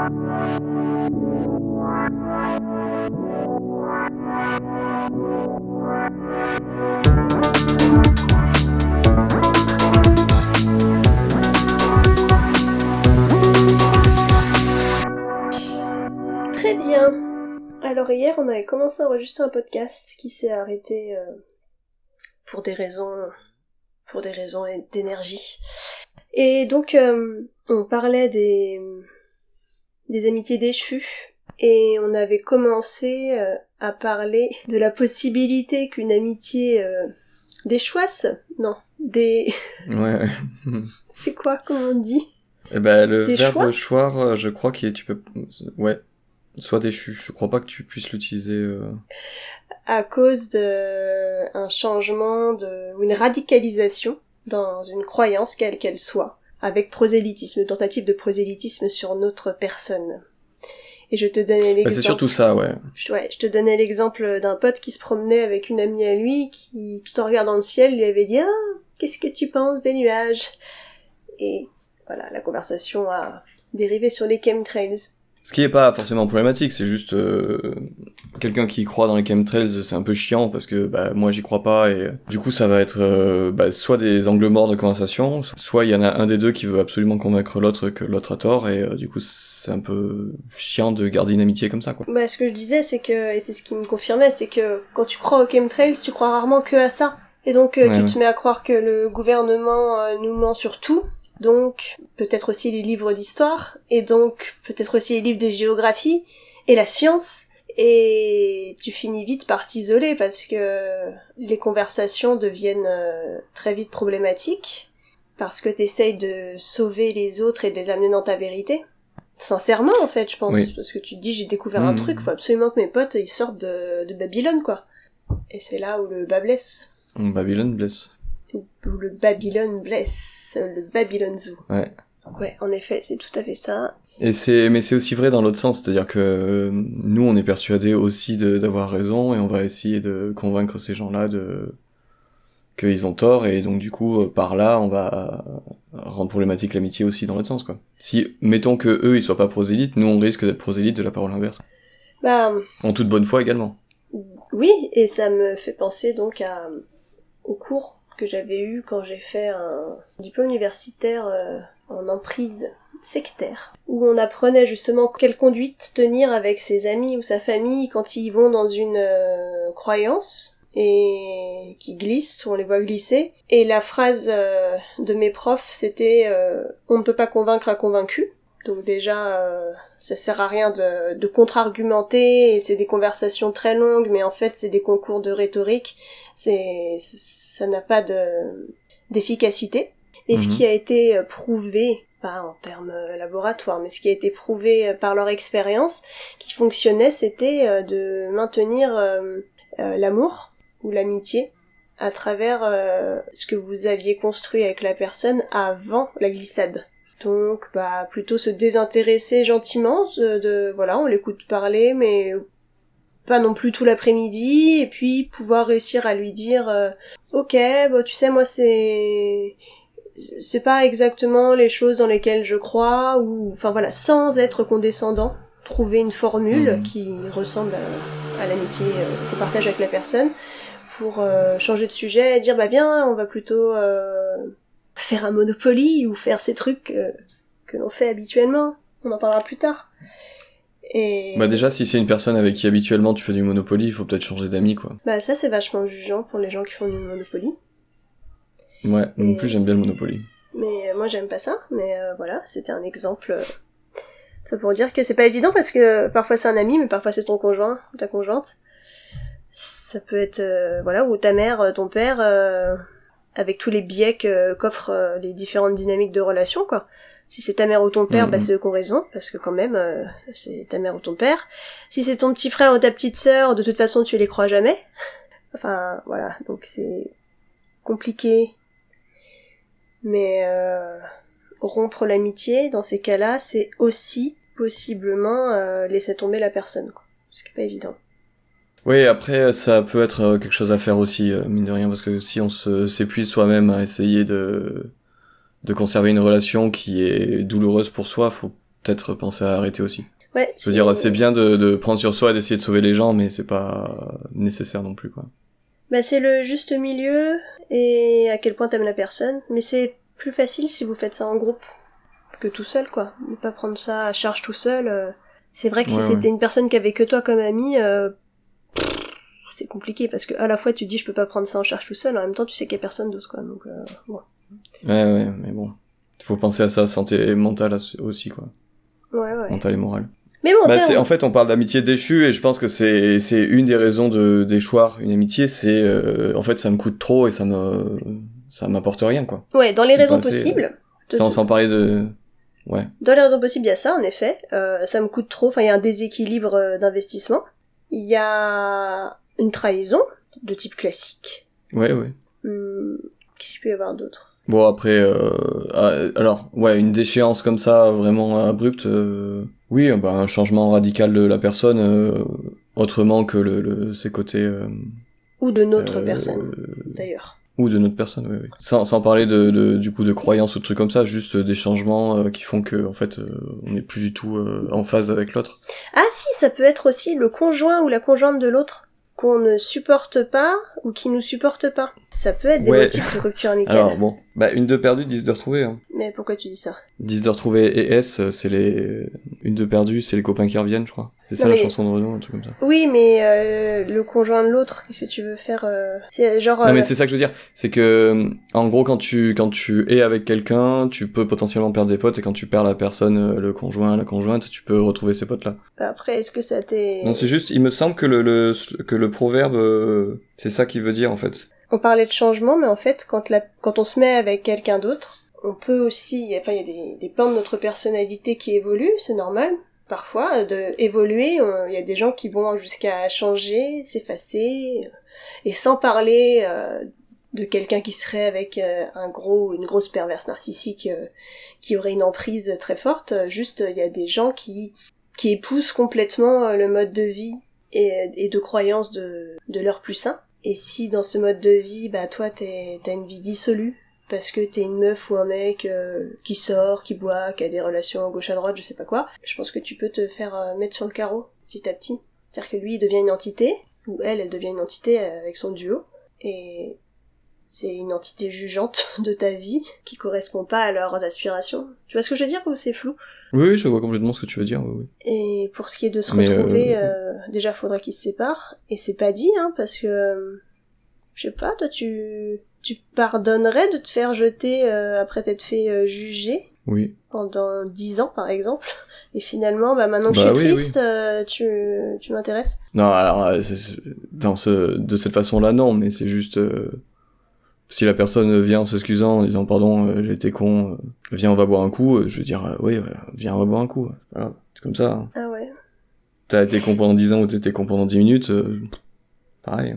Très bien. Alors hier, on avait commencé à enregistrer un podcast qui s'est arrêté pour des raisons d'énergie. Et donc, on parlait des amitiés déchues. Et on avait commencé à parler de la possibilité qu'une amitié déchoisse. Non, Ouais. C'est quoi, comment on dit? Eh ben, le Des verbe choix choir, je crois que tu peux... Ouais. Soit déchu. Je crois pas que tu puisses l'utiliser... À cause de un changement ou une radicalisation dans une croyance quelle qu'elle soit, avec prosélytisme, une tentative de prosélytisme sur notre personne. Et je te donnais l'exemple... c'est surtout ça, ouais. Ouais, je te donnais l'exemple d'un pote qui se promenait avec une amie à lui, qui, tout en regardant le ciel, lui avait dit « Ah, qu'est-ce que tu penses des nuages ?» Et voilà, la conversation a dérivé sur les chemtrails. Ce qui est pas forcément problématique, c'est juste quelqu'un qui croit dans les chemtrails, c'est un peu chiant parce que moi j'y crois pas et du coup ça va être soit des angles morts de conversation, soit il y en a un des deux qui veut absolument convaincre l'autre que l'autre a tort et du coup c'est un peu chiant de garder une amitié comme ça quoi. Ce que je disais c'est que, et c'est ce qui me confirmait, c'est que quand tu crois aux chemtrails, tu crois rarement que à ça. Et donc te mets à croire que le gouvernement nous ment sur tout. Donc, peut-être aussi les livres d'histoire, et donc peut-être aussi les livres de géographie, et la science, et tu finis vite par t'isoler parce que les conversations deviennent très vite problématiques, parce que t'essayes de sauver les autres et de les amener dans ta vérité. Sincèrement, en fait, je pense, parce que tu te dis, j'ai découvert un truc, faut absolument que mes potes, ils sortent de Babylone, quoi. Et c'est là où le bas blesse. Babylone blesse. Où le Babylone blesse, le Babylone Zoo. Ouais. Donc ouais, en effet, c'est tout à fait ça. Mais c'est aussi vrai dans l'autre sens, c'est-à-dire que nous on est persuadés aussi d'avoir raison et on va essayer de convaincre ces gens-là qu'ils ont tort et donc du coup par là on va rendre problématique l'amitié aussi dans l'autre sens quoi. Si mettons que eux ils soient pas prosélytes, nous on risque d'être prosélytes de la parole inverse. En toute bonne foi également. Oui, et ça me fait penser donc au cours que j'avais eu quand j'ai fait un diplôme universitaire en emprise sectaire, où on apprenait justement quelle conduite tenir avec ses amis ou sa famille quand ils vont dans une croyance et qui glissent, on les voit glisser. Et la phrase de mes profs, c'était on ne peut pas convaincre un convaincu. Donc déjà, ça sert à rien de contre-argumenter, et c'est des conversations très longues, mais en fait c'est des concours de rhétorique, ça n'a pas d'efficacité. Et ce qui a été prouvé, pas en termes laboratoires, mais ce qui a été prouvé par leur expérience, qui fonctionnait, c'était de maintenir l'amour ou l'amitié à travers ce que vous aviez construit avec la personne avant la glissade. Donc, plutôt se désintéresser gentiment, voilà, on l'écoute parler, mais pas non plus tout l'après-midi, et puis pouvoir réussir à lui dire, ok, tu sais, moi c'est pas exactement les choses dans lesquelles je crois, ou, enfin voilà, sans être condescendant, trouver une formule qui ressemble à l'amitié qu'on partage avec la personne, pour changer de sujet, et dire, viens, on va plutôt faire un Monopoly ou faire ces trucs que l'on fait habituellement. On en parlera plus tard. Et... déjà, si c'est une personne avec qui habituellement tu fais du Monopoly, il faut peut-être changer d'amis, quoi. Ça, c'est vachement jugeant pour les gens qui font du Monopoly. Ouais, non plus j'aime bien le Monopoly. Mais moi, j'aime pas ça. Mais voilà, c'était un exemple. Ça pour dire que c'est pas évident parce que parfois c'est un ami, mais parfois c'est ton conjoint ou ta conjointe. Ça peut être, ou ta mère, ton père... avec tous les biais qu'offrent les différentes dynamiques de relations, quoi. Si c'est ta mère ou ton père, c'est eux qui ont raison, parce que quand même, c'est ta mère ou ton père. Si c'est ton petit frère ou ta petite sœur, de toute façon, tu les crois jamais. Enfin, voilà, donc c'est compliqué. Mais rompre l'amitié, dans ces cas-là, c'est aussi, possiblement, laisser tomber la personne, quoi. Ce qui est pas évident. Oui, après, ça peut être quelque chose à faire aussi, mine de rien, parce que si on s'épuise soi-même à essayer de conserver une relation qui est douloureuse pour soi, faut peut-être penser à arrêter aussi. Ouais, je veux dire, c'est bien de prendre sur soi, d'essayer de sauver les gens, mais c'est pas nécessaire non plus, quoi. Bah, c'est le juste milieu, et à quel point t'aimes la personne, mais c'est plus facile si vous faites ça en groupe que tout seul, quoi. Ne pas prendre ça à charge tout seul. C'est vrai que si c'était une personne qui avait que toi comme ami, c'est compliqué, parce que à la fois tu te dis je peux pas prendre ça en charge tout seul, en même temps tu sais qu'il y a personne d'autre, quoi, donc bon. Ouais, mais bon. Faut penser à sa santé mentale aussi, quoi. Ouais. Mentale et morale. Mais bon, en fait, on parle d'amitié déchue, et je pense que c'est une des raisons d'échoir une amitié, c'est, en fait, ça me coûte trop et ça m'apporte rien, quoi. Ouais, dans les raisons possibles. Sans parler de... Ouais. Dans les raisons possibles, il y a ça, en effet. Ça me coûte trop, enfin, il y a un déséquilibre d'investissement. Il y a une trahison, de type classique. Ouais. Qu'est-ce qu'il peut y avoir d'autre? Bon, après, alors, ouais, une déchéance comme ça, vraiment abrupte, oui, bah, un changement radical de la personne, autrement que ses côtés... ou de notre personne, d'ailleurs. Ou de notre personne, oui. Sans parler du coup de croyances ou de trucs comme ça, juste des changements qui font que, en fait, on n'est plus du tout en phase avec l'autre. Ah si, ça peut être aussi le conjoint ou la conjointe de l'autre qu'on ne supporte pas ou qui nous supporte pas. Ça peut être des motifs de rupture amicale. Alors bon, bah une de perdue, 10 de retrouvée. Hein. Mais pourquoi tu dis ça? 10 de retrouvée et S, c'est les... Une de perdue, c'est les copains qui reviennent, je crois. C'est ça la chanson de Renaud, un truc comme ça. Oui, mais le conjoint de l'autre, qu'est-ce que tu veux faire c'est genre... Non mais c'est ça que je veux dire, c'est que en gros quand tu es avec quelqu'un, tu peux potentiellement perdre des potes, et quand tu perds la personne, le conjoint, la conjointe, tu peux retrouver ces potes là. Après, est-ce que ça t'est... Non, c'est juste, il me semble que le proverbe, c'est ça qu'il veut dire en fait. On parlait de changement, mais en fait, quand on se met avec quelqu'un d'autre, on peut aussi... Enfin, il y a des plans de notre personnalité qui évoluent, c'est normal. Parfois, évoluer, il y a des gens qui vont jusqu'à changer, s'effacer, et sans parler de quelqu'un qui serait avec une grosse perverse narcissique qui aurait une emprise très forte. Juste, il y a des gens qui épousent complètement le mode de vie et de croyance de leur plus sain. Et si dans ce mode de vie, bah toi t'as une vie dissolue, parce que t'es une meuf ou un mec qui sort, qui boit, qui a des relations à gauche à droite, je sais pas quoi, je pense que tu peux te faire mettre sur le carreau, petit à petit. C'est-à-dire que lui, il devient une entité, ou elle devient une entité avec son duo, et c'est une entité jugeante de ta vie qui correspond pas à leurs aspirations. Tu vois ce que je veux dire, ou c'est flou? Oui, je vois complètement ce que tu veux dire, oui. Et pour ce qui est de se retrouver, déjà faudra qu'ils se séparent, et c'est pas dit, hein, parce que, je sais pas, toi tu pardonnerais de te faire jeter après t'être fait juger? Oui. Pendant 10 ans, par exemple, et finalement, bah maintenant que je suis triste, tu m'intéresses? Non, alors, de cette façon-là, non, mais c'est juste... si la personne vient en s'excusant, en disant pardon, j'ai été con, viens on va boire un coup, je veux dire oui, viens on va boire un coup. Voilà, c'est comme ça. Hein. Ah ouais. T'as été con pendant 10 ans ou t'étais con pendant 10 minutes, pareil.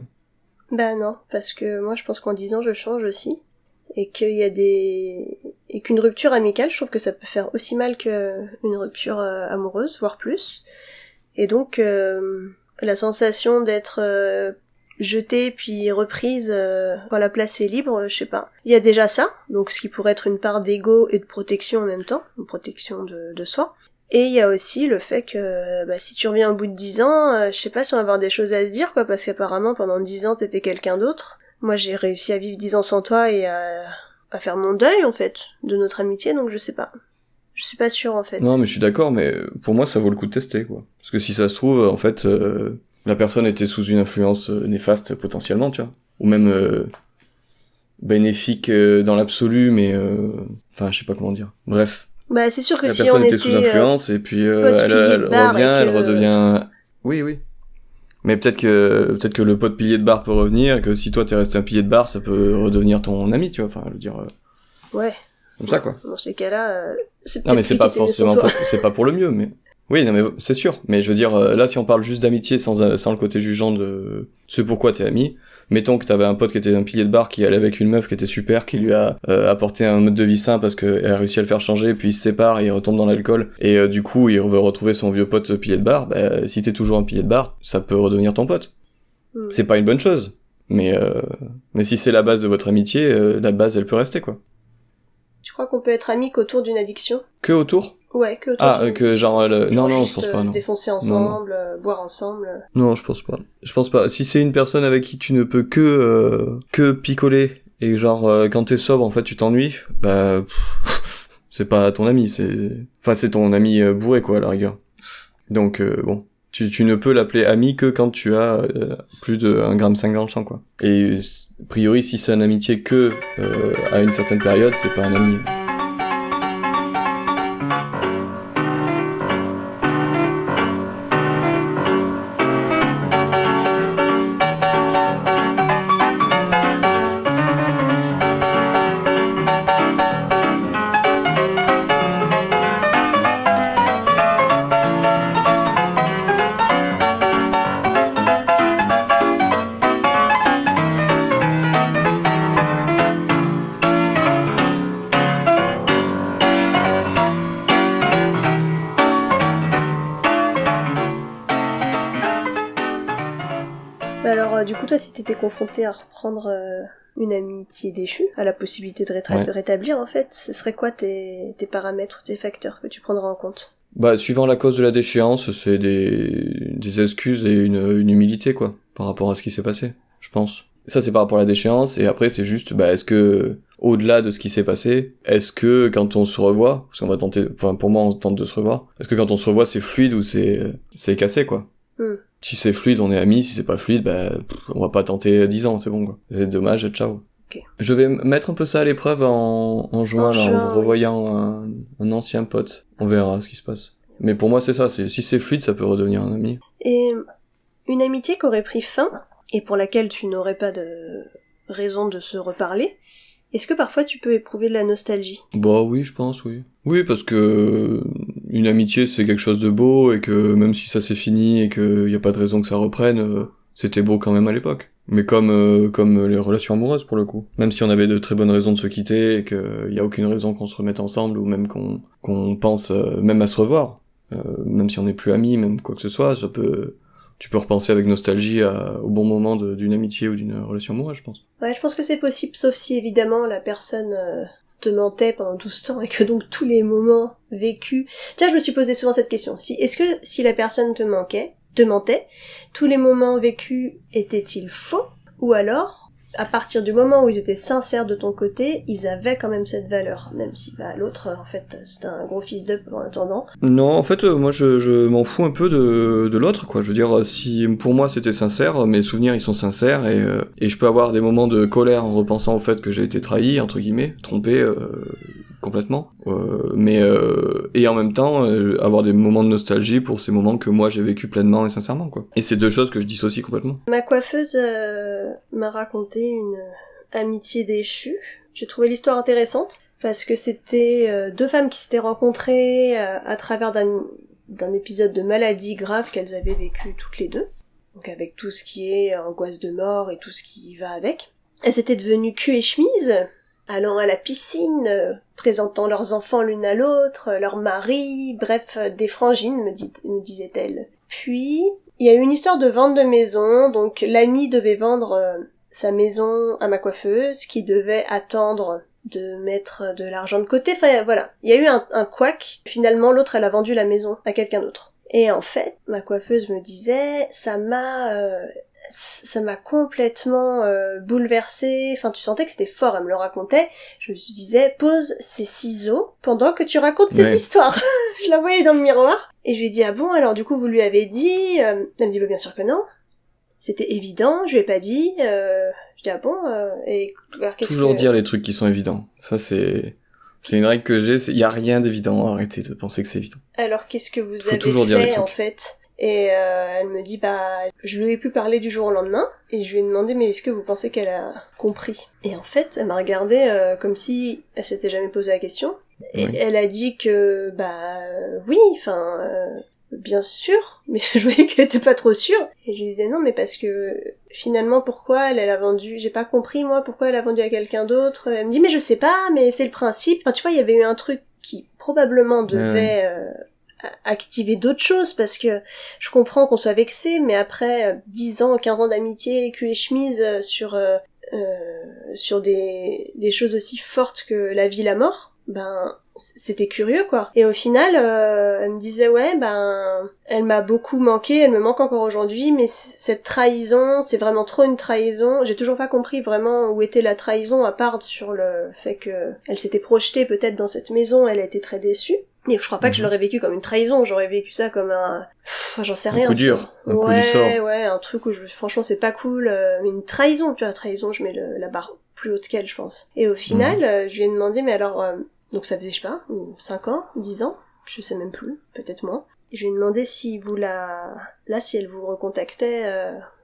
Bah non, parce que moi je pense qu'en 10 ans je change aussi, et qu'une rupture amicale, je trouve que ça peut faire aussi mal qu'une rupture amoureuse, voire plus. Et donc la sensation d'être jetée puis reprise quand la place est libre, je sais pas. Il y a déjà ça, donc ce qui pourrait être une part d'ego et de protection en même temps, une protection de soi. Et il y a aussi le fait que si tu reviens au bout de 10 ans, je sais pas si on va avoir des choses à se dire, quoi, parce qu'apparemment pendant 10 ans t'étais quelqu'un d'autre. Moi j'ai réussi à vivre 10 ans sans toi et à faire mon deuil en fait de notre amitié, donc je sais pas. Je suis pas sûre en fait. Non mais je suis d'accord, mais pour moi ça vaut le coup de tester, quoi. Parce que si ça se trouve, en fait, la personne était sous une influence néfaste potentiellement, tu vois. Ou même bénéfique dans l'absolu, mais... Enfin, je sais pas comment dire. Bref. Bah c'est sûr que la si on personne était était sous influence, et puis elle revient, elle redevient... Oui. Mais peut-être que le pote pilier de bar peut revenir, et que si toi t'es resté un pilier de bar, ça peut redevenir ton ami, tu vois. Enfin, je veux dire... Ouais. Comme ça, quoi. Dans ces cas-là, c'est peut-être... Non, mais c'est pas forcément... c'est pas pour le mieux, mais... Oui, non mais c'est sûr, mais je veux dire, là si on parle juste d'amitié sans le côté jugeant de ce pourquoi t'es ami, mettons que t'avais un pote qui était un pilier de bar qui allait avec une meuf qui était super, qui lui a apporté un mode de vie sain parce qu'elle a réussi à le faire changer, puis il se sépare et il retombe dans l'alcool, et du coup il veut retrouver son vieux pote pilier de bar, si t'es toujours un pilier de bar, ça peut redevenir ton pote. C'est pas une bonne chose, mais si c'est la base de votre amitié, la base elle peut rester, quoi. Tu crois qu'on peut être amis qu'autour d'une addiction? Que autour? Ouais, que autour Ah, d'une que addiction. genre... Non, non, je Juste, pense pas, se non. défoncer Non, ensemble, boire ensemble. Non, je pense pas. Je pense pas. Si c'est une personne avec qui tu ne peux que picoler, et genre, quand t'es sobre, en fait, tu t'ennuies, bah... c'est pas ton ami, Enfin, c'est ton ami bourré, quoi, à la rigueur. Donc, bon... Tu ne peux l'appeler ami que quand tu as plus de 1,5 g dans le sang, quoi. Et a priori, si c'est une amitié que à une certaine période, c'est pas un ami. Alors, du coup, toi, si t'étais confronté à reprendre une amitié déchue, à la possibilité de rétablir, en fait, ce serait quoi tes paramètres ou tes facteurs que tu prendrais en compte? Bah, suivant la cause de la déchéance, c'est des excuses et une humilité, quoi, par rapport à ce qui s'est passé, je pense. Ça, c'est par rapport à la déchéance, et après, c'est juste, bah, est-ce que, au-delà de ce qui s'est passé, est-ce que quand on se revoit, parce qu'on va tenter, enfin, pour moi, on tente de se revoir, est-ce que quand on se revoit, c'est fluide ou c'est cassé, quoi? Si c'est fluide, on est amis, si c'est pas fluide, bah, on va pas tenter 10 ans, c'est bon, quoi. C'est dommage, ciao. Okay. Je vais mettre un peu ça à l'épreuve en juin, en revoyant un ancien pote. On verra ce qui se passe. Mais pour moi, c'est ça, si c'est fluide, ça peut redevenir un ami. Et une amitié qui aurait pris fin, et pour laquelle tu n'aurais pas de raison de se reparler, est-ce que parfois tu peux éprouver de la nostalgie? Bah oui, je pense, oui. Oui, parce que une amitié, c'est quelque chose de beau, et que même si ça s'est fini, et qu'il y a pas de raison que ça reprenne, c'était beau quand même à l'époque. Mais comme les relations amoureuses, pour le coup. Même si on avait de très bonnes raisons de se quitter, et qu'il y a aucune raison qu'on se remette ensemble, ou même qu'on pense même à se revoir. Même si on n'est plus amis, même quoi que ce soit, tu peux repenser avec nostalgie au bon moment d'une amitié ou d'une relation amoureuse, je pense. Ouais, je pense que c'est possible, sauf si évidemment la personne te mentait pendant tout ce temps et que donc tous les moments vécus... Tiens, je me suis posé souvent cette question. Est-ce que si la personne te mentait, tous les moments vécus étaient-ils faux? Ou alors, à partir du moment où ils étaient sincères de ton côté, ils avaient quand même cette valeur, même si l'autre, en fait, c'était un gros fils d'up en attendant. Non, en fait, moi, je m'en fous un peu de l'autre, quoi. Je veux dire, si pour moi c'était sincère, mes souvenirs ils sont sincères, et je peux avoir des moments de colère en repensant au fait que j'ai été trahi, entre guillemets, trompé complètement, et en même temps avoir des moments de nostalgie pour ces moments que moi j'ai vécu pleinement et sincèrement, quoi. Et c'est deux choses que je dissocie complètement. Ma coiffeuse m'a raconté une amitié déchue. J'ai trouvé l'histoire intéressante parce que c'était deux femmes qui s'étaient rencontrées à travers d'un épisode de maladie grave qu'elles avaient vécu toutes les deux. Donc avec tout ce qui est angoisse de mort et tout ce qui va avec. Elles étaient devenues cul et chemise, allant à la piscine, présentant leurs enfants l'une à l'autre, leurs maris, bref, des frangines, me disait-elle. Puis, il y a eu une histoire de vente de maison, donc l'ami devait vendre sa maison à ma coiffeuse, qui devait attendre de mettre de l'argent de côté, enfin voilà. Il y a eu un couac, finalement l'autre elle a vendu la maison à quelqu'un d'autre. Et en fait, ma coiffeuse me disait, ça m'a complètement bouleversée, enfin tu sentais que c'était fort, elle me le racontait, je me disais, pose ces ciseaux pendant que tu racontes cette histoire. Je la voyais dans le miroir, et je lui ai dit, ah bon, alors du coup vous lui avez dit, elle me dit, bah bien sûr que non, c'était évident, je lui ai pas dit, je dis, ah bon, et alors, toujours dire les trucs qui sont évidents, ça c'est une règle que j'ai, il y a rien d'évident, arrêtez de penser que c'est évident. Alors qu'est-ce que vous avez fait en fait? Et elle me dit, bah, je lui ai pu parler du jour au lendemain, et je lui ai demandé, mais est-ce que vous pensez qu'elle a compris? Et en fait, elle m'a regardé comme si elle s'était jamais posé la question, et elle a dit que, bah, oui, enfin, bien sûr, mais je voyais qu'elle était pas trop sûre, et je lui disais non, mais parce que, finalement, pourquoi elle a vendu, j'ai pas compris, moi, pourquoi elle a vendu à quelqu'un d'autre. Elle me dit, mais je sais pas, mais c'est le principe. Enfin, tu vois, il y avait eu un truc qui, probablement, devait activer d'autres choses, parce que je comprends qu'on soit vexé, mais après 10 ans, 15 ans d'amitié, cul et chemise sur des choses aussi fortes que la vie, la mort, c'était curieux quoi. Et au final, elle me disait elle m'a beaucoup manqué, elle me manque encore aujourd'hui, mais cette trahison, c'est vraiment trop une trahison. J'ai toujours pas compris vraiment où était la trahison, à part sur le fait que elle s'était projetée peut-être dans cette maison, elle a été très déçue. Mais je crois pas que je l'aurais vécu comme une trahison, j'aurais vécu ça comme j'en sais rien. Un coup dur, un coup du sort. Ouais, un truc où franchement c'est pas cool, mais une trahison, tu vois, trahison, je mets la barre plus haute qu'elle, je pense. Et au final, je lui ai demandé, mais alors, donc ça faisait, je sais pas, 5 ans, 10 ans, je sais même plus, peut-être moins. Et je lui ai demandé si si elle vous recontactait,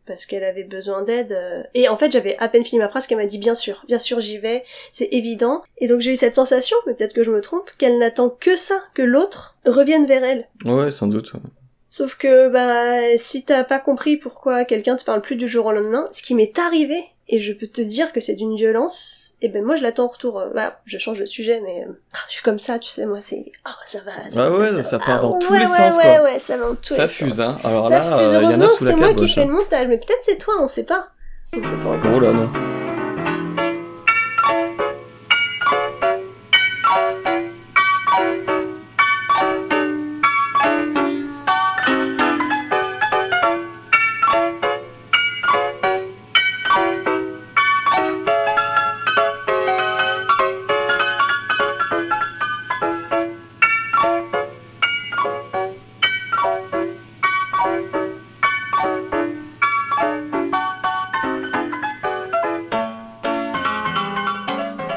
parce qu'elle avait besoin d'aide. Et en fait, j'avais à peine fini ma phrase qu'elle m'a dit bien sûr, j'y vais, c'est évident. Et donc j'ai eu cette sensation, mais peut-être que je me trompe, qu'elle n'attend que ça, que l'autre revienne vers elle. Ouais, sans doute. Ouais. Sauf que, si t'as pas compris pourquoi quelqu'un te parle plus du jour au lendemain, ce qui m'est arrivé, et je peux te dire que c'est d'une violence, et moi je l'attends en retour. Je change de sujet, mais je suis comme ça, tu sais, moi c'est... ça va. Ça part dans tous les sens, quoi. Ouais, ça va dans tous les sens. Ça fuse, hein. Alors ça là, fuse. y en a Heureusement sous que la c'est moi qui caboche, fais le montage, mais peut-être c'est toi, on sait pas. On sait pas encore. Oh là, non.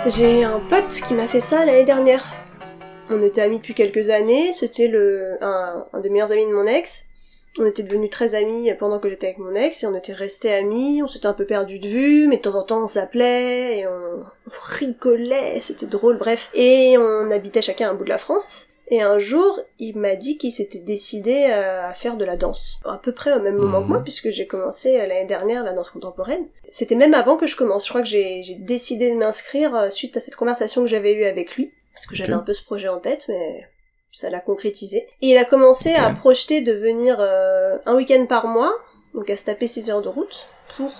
J'ai un pote qui m'a fait ça l'année dernière. On était amis depuis quelques années, c'était un des meilleurs amis de mon ex. On était devenus très amis pendant que j'étais avec mon ex, et on était restés amis, on s'était un peu perdus de vue, mais de temps en temps on s'appelait, et on rigolait, c'était drôle, bref. Et on habitait chacun à un bout de la France. Et un jour, il m'a dit qu'il s'était décidé à faire de la danse. À peu près au même moment que moi, puisque j'ai commencé l'année dernière la danse contemporaine. C'était même avant que je commence. Je crois que j'ai décidé de m'inscrire suite à cette conversation que j'avais eue avec lui. Parce que j'avais un peu ce projet en tête, mais ça l'a concrétisé. Et il a commencé à projeter de venir un week-end par mois, donc à se taper 6 heures de route, pour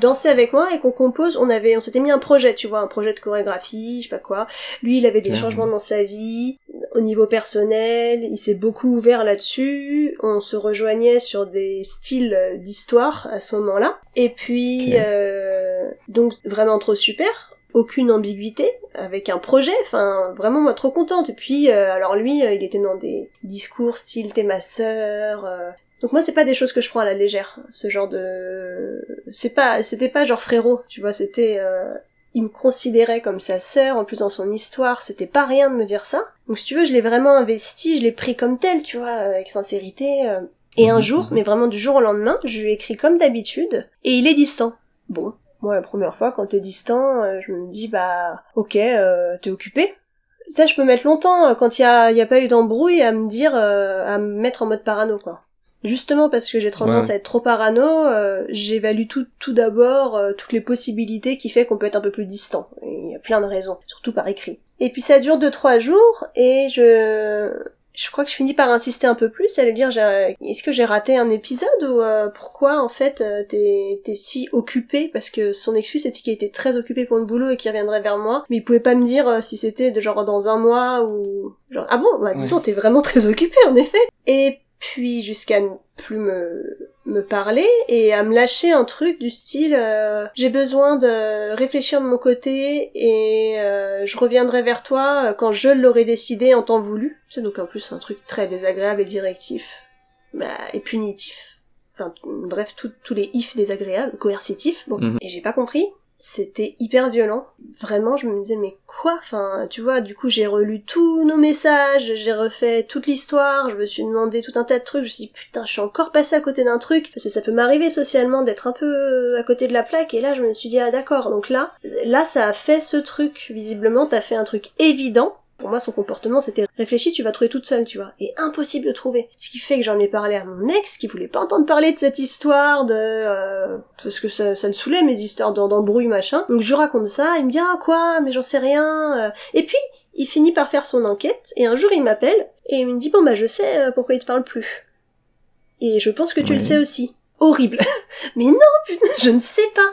danser avec moi et qu'on compose. On s'était mis un projet, tu vois, un projet de chorégraphie, je sais pas quoi. Lui, il avait des changements dans sa vie, au niveau personnel, il s'est beaucoup ouvert là-dessus, on se rejoignait sur des styles d'histoire à ce moment-là. Et puis, donc vraiment trop super, aucune ambiguïté, avec un projet, enfin vraiment moi trop contente. Et puis, alors lui, il était dans des discours style t'es ma sœur... Donc moi c'est pas des choses que je prends à la légère, ce genre de... C'était pas genre frérot, tu vois, c'était... Il me considérait comme sa sœur, en plus dans son histoire, c'était pas rien de me dire ça. Donc si tu veux, je l'ai vraiment investi, je l'ai pris comme tel, tu vois, avec sincérité. Et un jour, mais vraiment du jour au lendemain, je lui ai écrit comme d'habitude, et il est distant. Bon, moi la première fois, quand t'es distant, je me dis, ok, t'es occupé. Ça, je peux mettre longtemps, quand y a pas eu d'embrouille, à me dire, à me mettre en mode parano, quoi. Justement parce que j'ai tendance à être trop parano, j'évalue tout d'abord toutes les possibilités qui fait qu'on peut être un peu plus distant. Et il y a plein de raisons, surtout par écrit. Et puis ça dure 2-3 jours, et je crois que je finis par insister un peu plus, à lui dire est-ce que j'ai raté un épisode, ou pourquoi en fait t'es si occupé, parce que son excuse c'était qu'il était très occupé pour le boulot et qu'il reviendrait vers moi, mais il pouvait pas me dire si c'était de genre dans un mois ou genre ah bon dis donc t'es vraiment très occupé en effet. Et puis jusqu'à ne plus me parler et à me lâcher un truc du style j'ai besoin de réfléchir de mon côté et je reviendrai vers toi quand je l'aurai décidé en temps voulu. C'est donc en plus un truc très désagréable et directif et punitif. Enfin bref, tous les ifs désagréables, coercitifs. Bon, et j'ai pas compris. C'était hyper violent. Vraiment, je me disais, mais quoi? Enfin, tu vois, du coup, j'ai relu tous nos messages, j'ai refait toute l'histoire, je me suis demandé tout un tas de trucs, je me suis dit, putain, je suis encore passée à côté d'un truc, parce que ça peut m'arriver socialement d'être un peu à côté de la plaque, et là, je me suis dit, ah d'accord, donc là, ça a fait ce truc. Visiblement, t'as fait un truc évident. Pour moi, son comportement, c'était réfléchis, tu vas trouver toute seule, tu vois. Et impossible de trouver. Ce qui fait que j'en ai parlé à mon ex, qui voulait pas entendre parler de cette histoire parce que ça le saoulait, mes histoires d'embrouille, machin. Donc je raconte ça, il me dit, ah quoi, mais j'en sais rien. Et puis, il finit par faire son enquête, et un jour, il m'appelle, et il me dit, bon je sais pourquoi il te parle plus. Et je pense que tu le sais aussi. Horrible. Mais non, putain, je ne sais pas.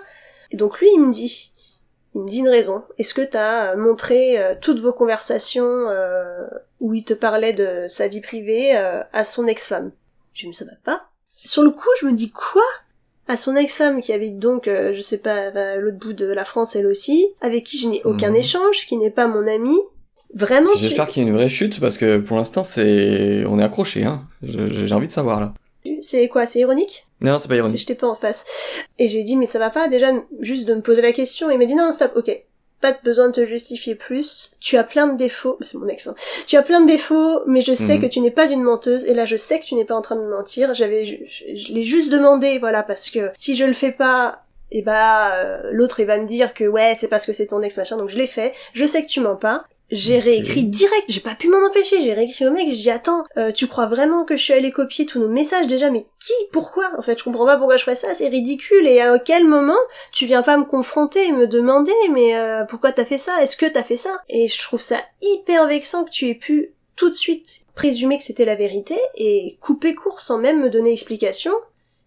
Et donc lui, il me dit... Il me dit une raison. Est-ce que t'as montré toutes vos conversations où il te parlait de sa vie privée à son ex-femme? Je me dis, ça va pas. Sur le coup, je me dis, quoi? À son ex-femme qui habite donc, je sais pas, à l'autre bout de la France elle aussi, avec qui je n'ai aucun échange, qui n'est pas mon amie. Vraiment, j'espère qu'il y a une vraie chute, parce que pour l'instant, on est accroché, hein. J'ai envie de savoir, là. C'est quoi, c'est ironique? Non, c'est pas ironique. Si j'étais pas en face. Et j'ai dit, mais ça va pas, déjà, juste de me poser la question. Il m'a dit, non, stop, ok. Pas de besoin de te justifier plus. Tu as plein de défauts. C'est mon ex, hein. Tu as plein de défauts, mais je sais que tu n'es pas une menteuse. Et là, je sais que tu n'es pas en train de me mentir. Je l'ai juste demandé, voilà, parce que si je le fais pas, et l'autre, il va me dire que ouais, c'est parce que c'est ton ex, machin. Donc je l'ai fait. Je sais que tu mens pas. J'ai réécrit direct, j'ai pas pu m'en empêcher, j'ai réécrit au mec, j'ai dit attends, tu crois vraiment que je suis allée copier tous nos messages déjà, mais qui, pourquoi? En fait, je comprends pas pourquoi je fais ça, c'est ridicule, et à quel moment tu viens pas me confronter et me demander, mais pourquoi t'as fait ça? Est-ce que t'as fait ça? Et je trouve ça hyper vexant que tu aies pu tout de suite présumer que c'était la vérité et couper court sans même me donner explication,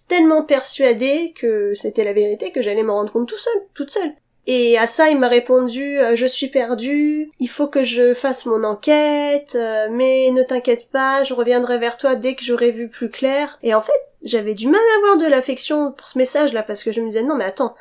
tellement persuadée que c'était la vérité que j'allais m'en rendre compte toute seule. Et à ça, il m'a répondu je suis perdu, il faut que je fasse mon enquête, mais ne t'inquiète pas, je reviendrai vers toi dès que j'aurai vu plus clair. » Et en fait, j'avais du mal à avoir de l'affection pour ce message-là, parce que je me disais « Non mais attends,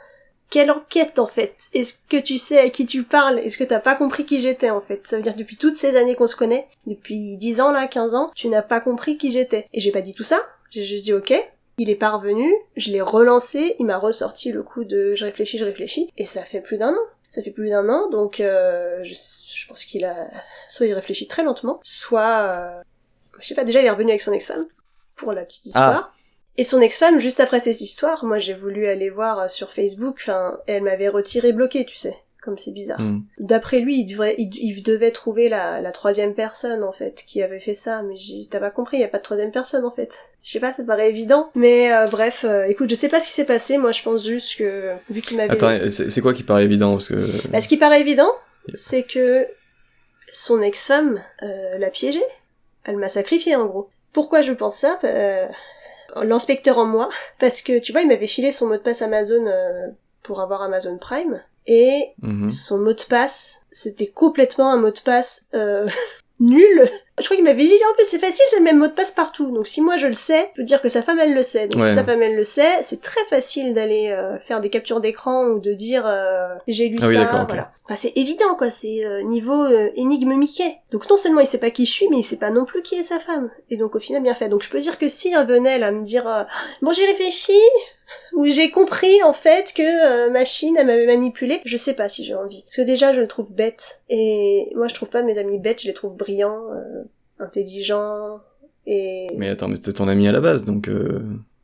quelle enquête en fait? Est-ce que tu sais à qui tu parles? Est-ce que t'as pas compris qui j'étais en fait? Ça veut dire que depuis toutes ces années qu'on se connaît, depuis 10 ans là, 15 ans, tu n'as pas compris qui j'étais. » Et j'ai pas dit tout ça, j'ai juste dit « Ok ». Il est parvenu, je l'ai relancé, il m'a ressorti le coup de je réfléchis, et ça fait plus d'un an. Ça fait plus d'un an, donc je pense qu'il a... Soit il réfléchit très lentement, soit... je sais pas, déjà il est revenu avec son ex-femme, pour la petite histoire. Et son ex-femme, juste après cette histoire, moi j'ai voulu aller voir sur Facebook, enfin, elle m'avait retiré bloqué, tu sais. Comme c'est bizarre. D'après lui, il devait trouver la troisième personne, en fait, qui avait fait ça, mais t'as pas compris, il y a pas de troisième personne, en fait. Je sais pas, ça paraît évident, mais bref, écoute, je sais pas ce qui s'est passé, moi je pense juste que, vu qu'il m'avait... Attends, c'est quoi qui paraît évident, parce que... Ce qui paraît évident, c'est que son ex-femme l'a piégé, elle m'a sacrifié, en gros. Pourquoi je pense ça? L'inspecteur en moi, parce que, tu vois, il m'avait filé son mot de passe Amazon pour avoir Amazon Prime, et son mot de passe, c'était complètement un mot de passe nul. Je crois qu'il m'avait dit, en plus c'est facile, c'est le même mot de passe partout. Donc si moi je le sais, je peux dire que sa femme elle le sait. Donc si sa femme elle le sait, c'est très facile d'aller faire des captures d'écran ou de dire j'ai lu ça, voilà. Okay. Enfin, c'est évident quoi, c'est niveau énigme Mickey. Donc non seulement il sait pas qui je suis, mais il sait pas non plus qui est sa femme. Et donc au final bien fait. Donc je peux dire que s'il revenait là me dire bon j'ai réfléchi, où j'ai compris en fait que machine elle m'avait manipulée, je sais pas si j'ai envie. Parce que déjà je le trouve bête, et moi je trouve pas mes amis bêtes, je les trouve brillants, intelligents, et... Mais attends, mais c'était ton ami à la base, donc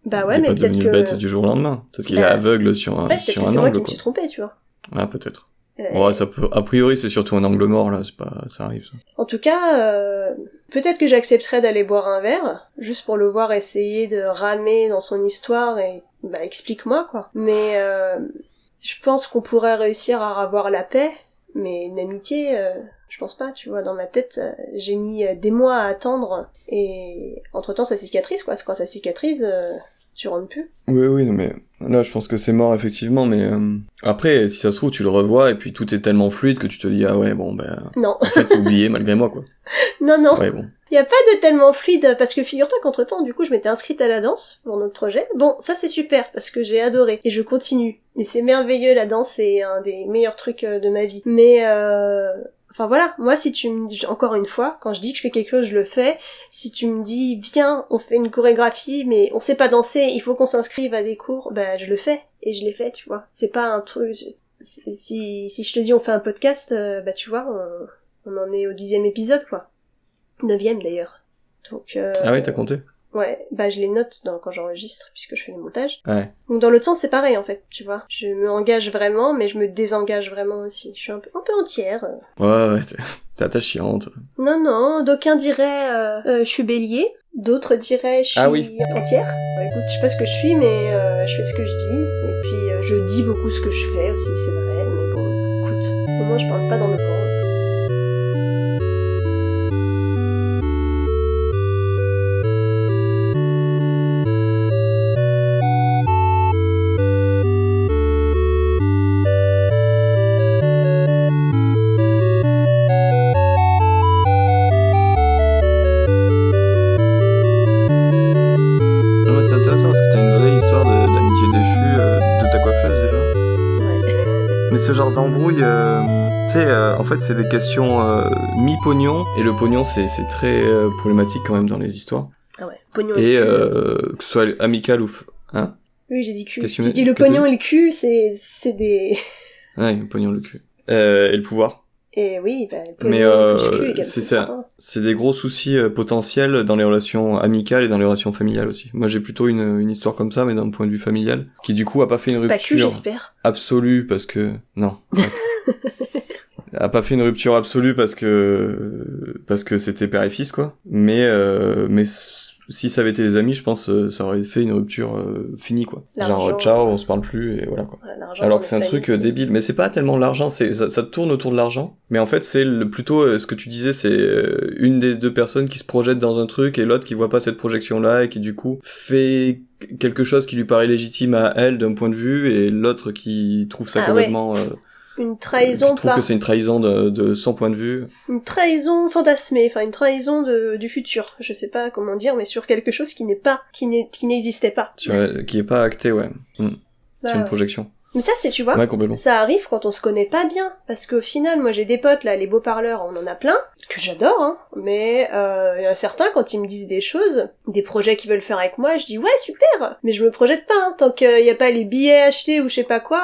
bah ouais, il est mais pas peut-être devenu que... bête du jour au lendemain. Peut-être qu'il est aveugle sur un c'est angle, moi qui me suis trompée, tu vois. Ah, peut-être. Ouais, ça peut... A priori, c'est surtout un angle mort, là, c'est pas... ça arrive, ça. En tout cas, peut-être que j'accepterais d'aller boire un verre, juste pour le voir essayer de ramer dans son histoire, et bah explique-moi, quoi. Mais je pense qu'on pourrait réussir à avoir la paix, mais une amitié, je pense pas, tu vois, dans ma tête, j'ai mis des mois à attendre, et entre-temps ça cicatrise, quoi. Quand ça cicatrise, tu rentres plus. Oui, non mais là je pense que c'est mort effectivement, mais après si ça se trouve tu le revois et puis tout est tellement fluide que tu te dis ah ouais bon ben non. En fait c'est oublié malgré moi quoi. Non. Ouais bon. Y a pas de tellement fluide, parce que figure-toi qu'entre-temps du coup je m'étais inscrite à la danse pour notre projet. Bon ça c'est super parce que j'ai adoré et je continue. Et c'est merveilleux, la danse c'est un des meilleurs trucs de ma vie. Mais enfin voilà, moi si tu me dis, encore une fois, quand je dis que je fais quelque chose, je le fais. Si tu me dis, viens, on fait une chorégraphie, mais on sait pas danser, il faut qu'on s'inscrive à des cours, bah je le fais. Et je l'ai fait, tu vois. C'est pas un truc... Si je te dis on fait un podcast, bah tu vois, on en est au 10e épisode, quoi. 9e d'ailleurs. Donc Ah oui, t'as compté? Ouais, bah je les note quand j'enregistre, puisque je fais le montage. Ouais. Donc dans l'autre sens, c'est pareil en fait, tu vois. Je me engage vraiment, mais je me désengage vraiment aussi. Je suis un peu entière. Ouais, t'es attachante. Non, d'aucuns diraient je suis bélier, d'autres diraient je suis entière. Bah, écoute, je sais pas ce que je suis, mais je fais ce que je dis, et puis je dis beaucoup ce que je fais aussi, c'est vrai, mais bon, écoute, au moins je parle pas dans le vent. intéressant parce que c'était une vraie histoire d'amitié déchue de ta coiffeuse déjà. Ouais. Mais ce genre d'embrouille, tu sais, en fait, c'est des questions mi-pognon. Et le pognon, c'est très problématique quand même dans les histoires. Ah ouais, pognon Et et cul. que ce soit amical ou... Hein? Oui, j'ai dit cul. Question- J'ai dit le qu'est-ce que pognon et le cul, c'est des... Ouais, le pognon, le cul. Et le pouvoir. Et oui, bah, le Mais pognon plus cul égale c'est pouvoir, ça. hein. C'est des gros soucis potentiels dans les relations amicales et dans les relations familiales aussi. Moi, j'ai plutôt une histoire comme ça, mais d'un point de vue familial, qui du coup a pas fait une Pas cul, rupture j'espère. absolue parce que... Non. A pas fait une rupture absolue parce que c'était père et fils, quoi. Mais si ça avait été des amis, je pense ça aurait fait une rupture finie, quoi. L'argent, Genre ciao, on se parle plus et voilà, quoi. Voilà, l'argent Alors dans que c'est le un truc planning, débile, mais c'est pas tellement l'argent, ça tourne autour de l'argent, mais en fait c'est plutôt ce que tu disais, c'est une des deux personnes qui se projette dans un truc et l'autre qui voit pas cette projection là et qui du coup fait quelque chose qui lui paraît légitime à elle d'un point de vue et l'autre qui trouve ça complètement Une trahison qui trouve que c'est une trahison de son point de vue. Une trahison fantasmée, enfin une trahison du futur. Je sais pas comment dire, mais sur quelque chose qui n'existait pas. Qui est pas acté, ouais. Bah, C'est une projection. Mais ça, c'est, tu vois, Ouais, complètement. ça arrive quand on se connaît pas bien. Parce qu'au final, moi j'ai des potes, là, les beaux parleurs, on en a plein, que j'adore, hein. Mais y a certains, quand ils me disent des choses, des projets qu'ils veulent faire avec moi, je dis ouais, super. Mais je me projette pas, hein, tant qu'il y a pas les billets achetés ou je sais pas quoi,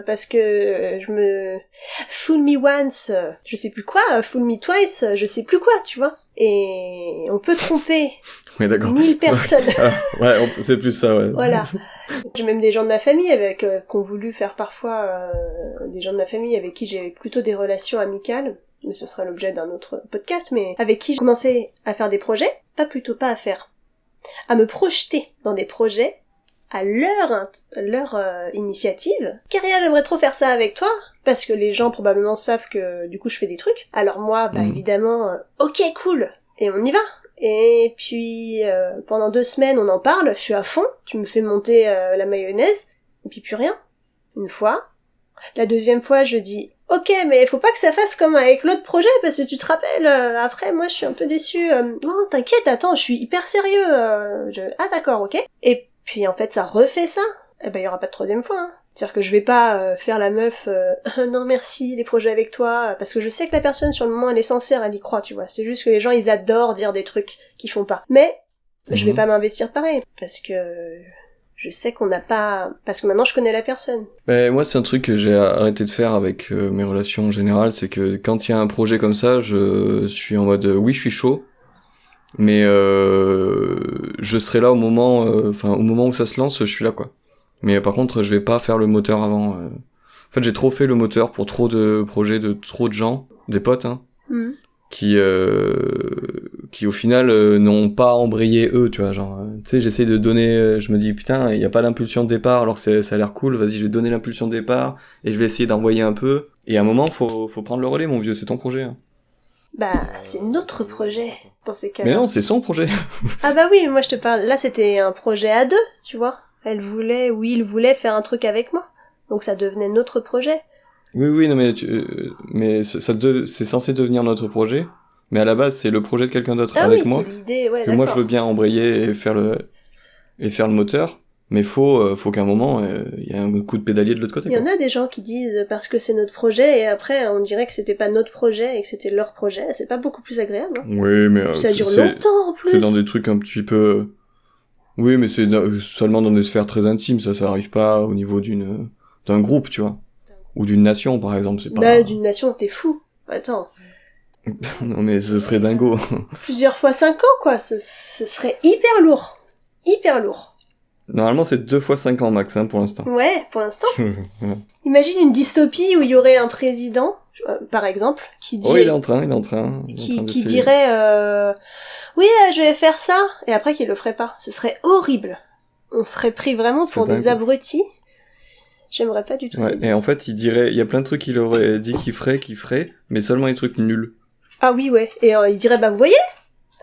parce que je me... Fool me once, je sais plus quoi, fool me twice, je sais plus quoi, tu vois. Et on peut tromper Ouais, d'accord. 1000 personnes. Ouais, c'est plus ça, ouais. Voilà. J'ai même des gens de ma famille avec qui ont voulu faire parfois des gens de ma famille avec qui j'ai plutôt des relations amicales, mais ce sera l'objet d'un autre podcast, mais avec qui j'ai commencé à faire des projets, à me projeter dans des projets à leur initiative. Carrière, j'aimerais trop faire ça avec toi, parce que les gens probablement savent que du coup je fais des trucs. Alors moi, bah évidemment, ok, cool, et on y va. Et puis pendant 2 semaines on en parle, je suis à fond, tu me fais monter la mayonnaise, et puis plus rien. Une fois. La deuxième fois je dis ok, mais faut pas que ça fasse comme avec l'autre projet, parce que tu te rappelles, après moi je suis un peu déçue, non t'inquiète, attends, je suis hyper sérieux, ah d'accord, ok. Et puis en fait ça refait ça, et ben il y aura pas de troisième fois, hein. C'est-à-dire que je vais pas faire la meuf non merci les projets avec toi, parce que je sais que la personne sur le moment elle est sincère, elle y croit, tu vois. C'est juste que les gens ils adorent dire des trucs qu'ils font pas. Mais je vais pas m'investir pareil, parce que je sais qu'on n'a pas... Parce que maintenant je connais la personne. Moi c'est un truc que j'ai arrêté de faire avec mes relations en général, c'est que quand il y a un projet comme ça, je suis en mode oui je suis chaud, mais je serai là au moment où ça se lance, je suis là quoi. Mais par contre, je vais pas faire le moteur avant. En fait, j'ai trop fait le moteur pour trop de projets de trop de gens, des potes, hein, qui au final n'ont pas embrayé eux, tu vois, genre, tu sais, j'essaie de donner, je me dis putain, il y a pas d'impulsion de départ, alors que ça a l'air cool, vas-y, je vais donner l'impulsion de départ et je vais essayer d'envoyer un peu. Et à un moment, faut prendre le relais, mon vieux, c'est ton projet. Hein. Bah, c'est notre projet dans ces cas-là. Mais non, c'est son projet. Ah bah oui, moi je te parle. Là, c'était un projet à 2, tu vois. Elle voulait, ou il voulait faire un truc avec moi. Donc ça devenait notre projet. Oui, non, mais c'est censé devenir notre projet. Mais à la base, c'est le projet de quelqu'un d'autre avec moi. C'est l'idée, ouais, que moi, je veux bien embrayer et faire le moteur. Mais faut qu'à un moment, il y ait un coup de pédalier de l'autre côté. Il y en a des gens qui disent parce que c'est notre projet et après on dirait que c'était pas notre projet et que c'était leur projet. C'est pas beaucoup plus agréable. Hein. Oui, mais ça dure longtemps en plus. C'est dans des trucs un petit peu. Oui, mais c'est seulement dans des sphères très intimes. Ça arrive pas au niveau d'un groupe, tu vois, ou d'une nation, par exemple. C'est pas. Bah, d'une nation, t'es fou. Attends. Non, mais ce serait dingo. Plusieurs fois 5 ans, quoi. Ce serait hyper lourd. Hyper lourd. Normalement, c'est 2 fois 5 ans max, hein, pour l'instant. Ouais, pour l'instant. Voilà. Imagine une dystopie où il y aurait un président, par exemple, qui dit... Oh, il est en train. Qui dirait, oui, je vais faire ça, et après qu'il le ferait pas. Ce serait horrible. On serait pris vraiment pour des abrutis. J'aimerais pas du tout ça. Et en fait, il y a plein de trucs qu'il aurait dit qu'il ferait, mais seulement des trucs nuls. Ah oui, ouais. Et il dirait, bah vous voyez?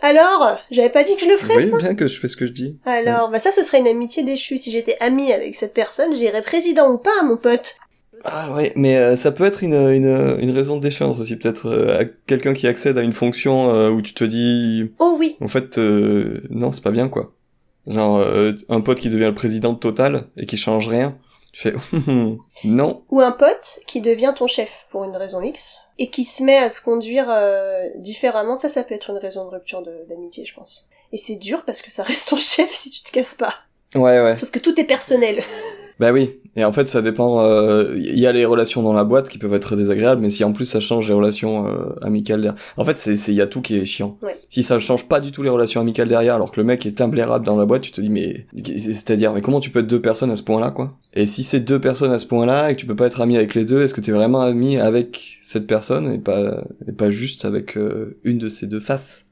Alors, j'avais pas dit que je le ferais, ça. Vous voyez bien que je fais ce que je dis. Alors, bah ça, ce serait une amitié déchue. Si j'étais amie avec cette personne, j'irais président ou pas, mon pote. Ah ouais, mais ça peut être une raison de déchéance aussi, peut-être à quelqu'un qui accède à une fonction où tu te dis... Oh oui. En fait, non, c'est pas bien, quoi. Genre, un pote qui devient le président de Total et qui change rien. Tu fais, non. Ou un pote qui devient ton chef pour une raison X, et qui se met à se conduire différemment, ça peut être une raison de rupture d'amitié, je pense. Et c'est dur parce que ça reste ton chef si tu te casses pas. Ouais. Sauf que tout est personnel. Bah oui, et en fait ça dépend, y a les relations dans la boîte qui peuvent être désagréables, mais si en plus ça change les relations amicales derrière... En fait y a tout qui est chiant. Ouais. Si ça change pas du tout les relations amicales derrière, alors que le mec est imblairable dans la boîte, tu te dis mais... C'est-à-dire, mais comment tu peux être deux personnes à ce point-là, quoi? Et si c'est deux personnes à ce point-là, et que tu peux pas être ami avec les deux, est-ce que t'es vraiment ami avec cette personne, et pas juste avec une de ces deux faces?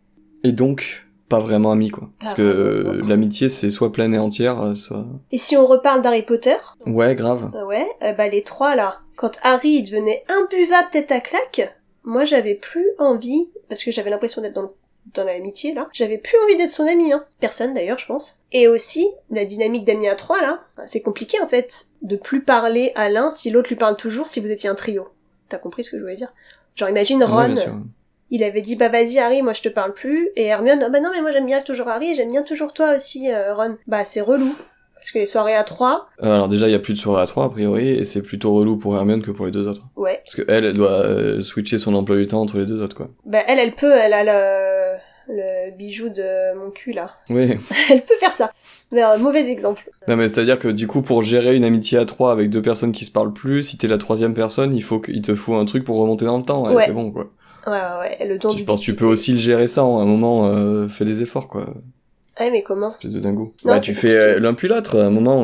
Et donc... pas vraiment amis, quoi. Parce que l'amitié, c'est soit pleine et entière, soit... Et si on reparle d'Harry Potter? Ouais, grave. Ouais, les trois, là. Quand Harry, il devenait imbuvable tête à claque, moi, j'avais plus envie, parce que j'avais l'impression d'être dans l'amitié, là, j'avais plus envie d'être son ami, hein. Personne, d'ailleurs, je pense. Et aussi, la dynamique d'amis à trois, là, c'est compliqué, en fait, de plus parler à l'un si l'autre lui parle toujours si vous étiez un trio. T'as compris ce que je voulais dire? Genre, imagine Ron... Ouais, bien sûr. Il avait dit, bah vas-y Harry, moi je te parle plus, et Hermione, ah bah non mais moi j'aime bien toujours Harry, et j'aime bien toujours toi aussi, Ron. Bah c'est relou, parce que les soirées à 3... alors déjà, il y a plus de soirées à 3, a priori, et c'est plutôt relou pour Hermione que pour les deux autres. Ouais. Parce que elle doit switcher son emploi du temps entre les deux autres, quoi. Bah elle a le bijou de mon cul, là. Oui. Elle peut faire ça. Mais mauvais exemple. Non mais c'est-à-dire que du coup, pour gérer une amitié à 3 avec deux personnes qui se parlent plus, si t'es la troisième personne, il te faut un truc pour remonter dans le temps, ouais. C'est bon, quoi. Ouais, le don Je pense que tu peux aussi le gérer ça, à un moment, fais des efforts, quoi. Ouais, mais comment? Espèce de dingo. Non, bah, tu fais l'un puis l'autre, à un moment,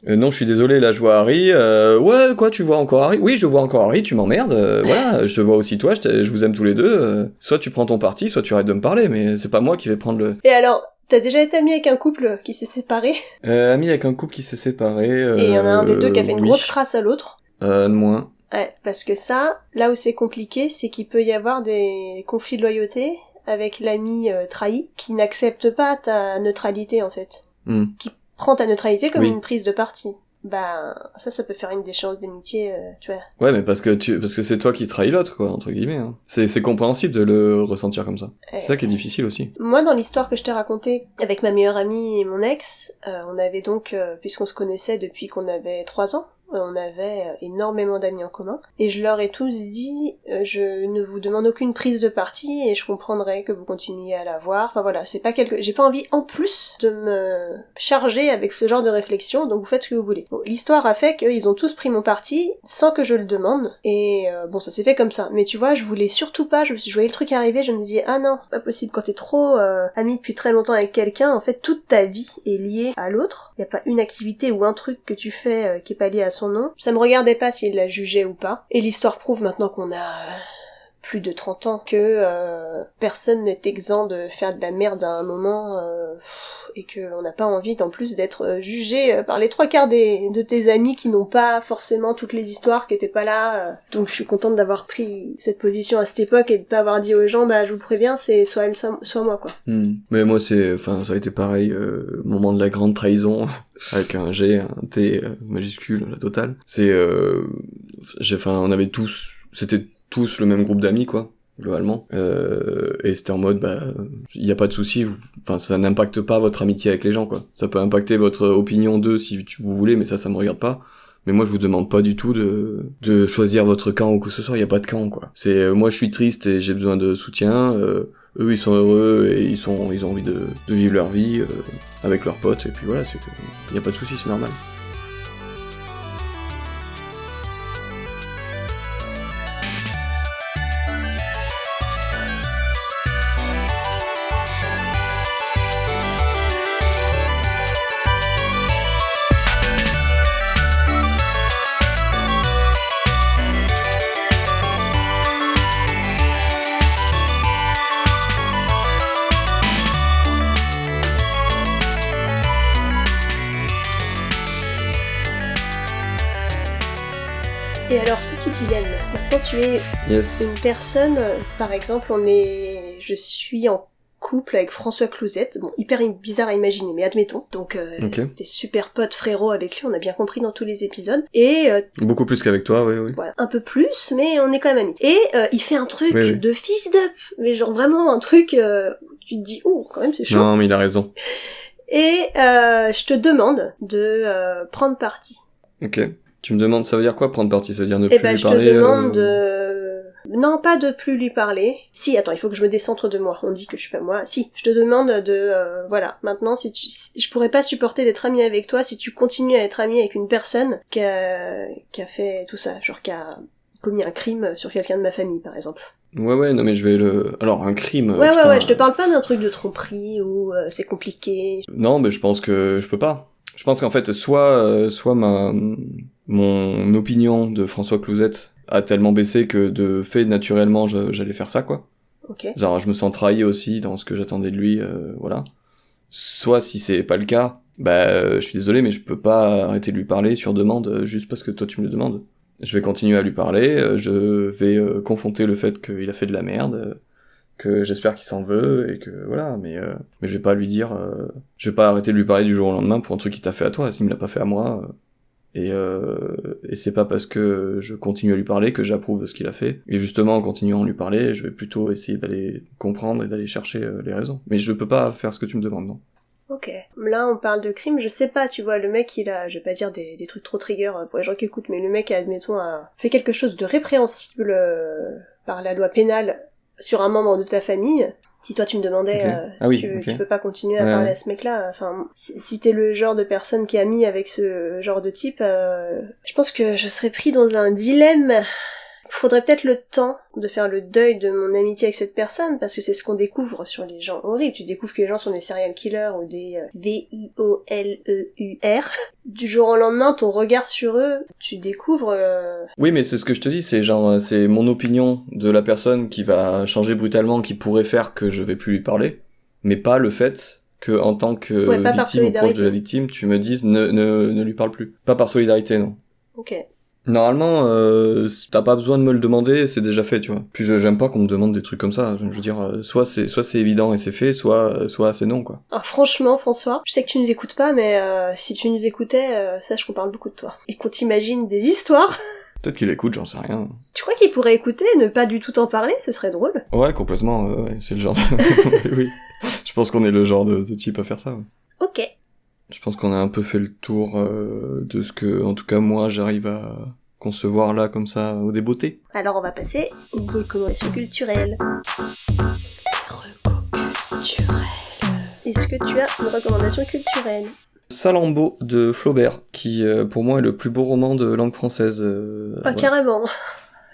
non, je suis désolé, là, je vois Harry, ouais, quoi, tu vois encore Harry? Oui, je vois encore Harry, tu m'emmerdes, voilà, je te vois aussi toi, je vous aime tous les deux, soit tu prends ton parti, soit tu arrêtes de me parler, mais c'est pas moi qui vais prendre le... Et alors, t'as déjà été ami avec un couple qui s'est séparé? Ami avec un couple qui s'est séparé, et il y en a un des deux qui a fait une grosse crasse à l'autre? Moins. Ouais, parce que ça, là où c'est compliqué, c'est qu'il peut y avoir des conflits de loyauté avec l'ami trahi, qui n'accepte pas ta neutralité, en fait. Qui prend ta neutralité comme une prise de parti. Bah, ça peut faire une déchéance d'amitié, tu vois. Ouais, mais parce que c'est toi qui trahis l'autre, quoi, entre guillemets, hein. C'est compréhensible de le ressentir comme ça. C'est ça qui est difficile aussi. Moi, dans l'histoire que je t'ai racontée avec ma meilleure amie et mon ex, on avait donc, puisqu'on se connaissait depuis qu'on avait 3 ans, on avait énormément d'amis en commun, et je leur ai tous dit, je ne vous demande aucune prise de parti, et je comprendrai que vous continuiez à l'avoir, enfin voilà, c'est pas j'ai pas envie en plus de me charger avec ce genre de réflexion, donc vous faites ce que vous voulez. Bon, l'histoire a fait qu'ils ont tous pris mon parti, sans que je le demande, et bon, ça s'est fait comme ça, mais tu vois, je voulais surtout pas, je voyais le truc arriver, je me disais, ah non, c'est pas possible, quand t'es trop ami depuis très longtemps avec quelqu'un, en fait, toute ta vie est liée à l'autre, y a pas une activité ou un truc que tu fais qui est pas lié à son nom. Ça me regardait pas s'il la jugeait ou pas. Et l'histoire prouve maintenant qu'on a plus de 30 ans que personne n'est exempt de faire de la merde à un moment et qu'on n'a pas envie en plus d'être jugé par les 3/4 de tes amis qui n'ont pas forcément toutes les histoires, qui étaient pas là. Donc je suis contente d'avoir pris cette position à cette époque et de pas avoir dit aux gens bah je vous préviens c'est soit elle soit moi quoi. Mais moi ça a été pareil, moment de la grande trahison avec un G, un T majuscule, la totale. On avait c'était tous le même groupe d'amis, quoi, globalement. Et c'était en mode, y a pas de souci, ça n'impacte pas votre amitié avec les gens, quoi. Ça peut impacter votre opinion d'eux si vous voulez, mais ça me regarde pas. Mais moi, je vous demande pas du tout de choisir votre camp ou que ce soit, y a pas de camp, quoi. Moi, je suis triste et j'ai besoin de soutien, eux, ils sont heureux et ils ont envie de vivre leur vie, avec leurs potes, et puis voilà, y a pas de souci, c'est normal. Et alors, petit dilemme. Maintenant, tu es une personne, par exemple, je suis en couple avec François Clouzet, bon, hyper bizarre à imaginer, mais admettons. Donc, t'es super pote frérot avec lui, on a bien compris dans tous les épisodes. Et beaucoup plus qu'avec toi, oui. Voilà, un peu plus, mais on est quand même amis. Et il fait un truc de fils d'up, mais genre vraiment un truc, tu te dis, oh, quand même c'est chaud. Non, mais il a raison. Et je te demande de prendre parti. Ok. Tu me demandes, ça veut dire quoi prendre parti? Ça veut dire ne Eh plus ben, lui je parler te demande non, pas de plus lui parler. Si, attends, il faut que je me décentre de moi. On dit que je suis pas moi. Si, je te demande de... voilà, maintenant, je pourrais pas supporter d'être amie avec toi si tu continues à être amie avec une personne qui a fait tout ça. Genre qui a commis un crime sur quelqu'un de ma famille, par exemple. Ouais, non mais je vais le... Alors, un crime... Ouais, putain, ouais, je te parle pas d'un truc de tromperie où c'est compliqué. Non, mais je pense que je peux pas. Je pense qu'en fait, soit mon opinion de François Clouzet a tellement baissé que de fait, naturellement, j'allais faire ça, quoi. Ok. Genre, je me sens trahi aussi dans ce que j'attendais de lui, voilà. Soit, si c'est pas le cas, je suis désolé, mais je peux pas arrêter de lui parler sur demande juste parce que toi tu me le demandes. Je vais continuer à lui parler, je vais confronter le fait qu'il a fait de la merde, que j'espère qu'il s'en veut, et que voilà, mais je vais pas lui dire... je vais pas arrêter de lui parler du jour au lendemain pour un truc qu'il t'a fait à toi, s'il me l'a pas fait à moi... Et c'est pas parce que je continue à lui parler que j'approuve ce qu'il a fait. Et justement, en continuant à lui parler, je vais plutôt essayer d'aller comprendre et d'aller chercher les raisons. Mais je peux pas faire ce que tu me demandes, non. Ok. Là, on parle de crime, je sais pas, tu vois, le mec, il a, je vais pas dire des trucs trop trigger pour les gens qui écoutent, mais le mec, admettons, a fait quelque chose de répréhensible par la loi pénale sur un membre de sa famille. Si toi tu me demandais, tu peux pas continuer à parler à ce mec-là. Enfin, si t'es le genre de personne qui est amie avec ce genre de type, je pense que je serais pris dans un dilemme. Faudrait peut-être le temps de faire le deuil de mon amitié avec cette personne, parce que c'est ce qu'on découvre sur les gens horribles. Tu découvres que les gens sont des serial killers ou des VIOLEUR. Du jour au lendemain, ton regard sur eux, tu découvres... Oui, mais c'est ce que je te dis, c'est genre, c'est mon opinion de la personne qui va changer brutalement, qui pourrait faire que je vais plus lui parler, mais pas le fait que, en tant que victime ou proche de la victime, tu me dises ne lui parle plus. Pas par solidarité, non. Ok. Normalement, t'as pas besoin de me le demander, c'est déjà fait, tu vois. Puis j'aime pas qu'on me demande des trucs comme ça. Je veux dire, soit c'est évident et c'est fait, soit c'est non, quoi. Alors franchement, François, je sais que tu nous écoutes pas, mais si tu nous écoutais, sache qu'on parle beaucoup de toi. Et qu'on t'imagine des histoires. Peut-être qu'il écoute, j'en sais rien. Tu crois qu'il pourrait écouter et ne pas du tout en parler? Ce serait drôle. Ouais, complètement, ouais, c'est le genre de... oui. Je pense qu'on est le genre de type à faire ça. Ouais. Ok. Je pense qu'on a un peu fait le tour de ce que, en tout cas, moi, j'arrive à concevoir là, comme ça, au débeauté. Alors, on va passer aux recommandations culturelles. Est-ce que tu as une recommandation culturelle? Salammbô de Flaubert, qui, pour moi, est le plus beau roman de langue française. Ah, ouais. Carrément.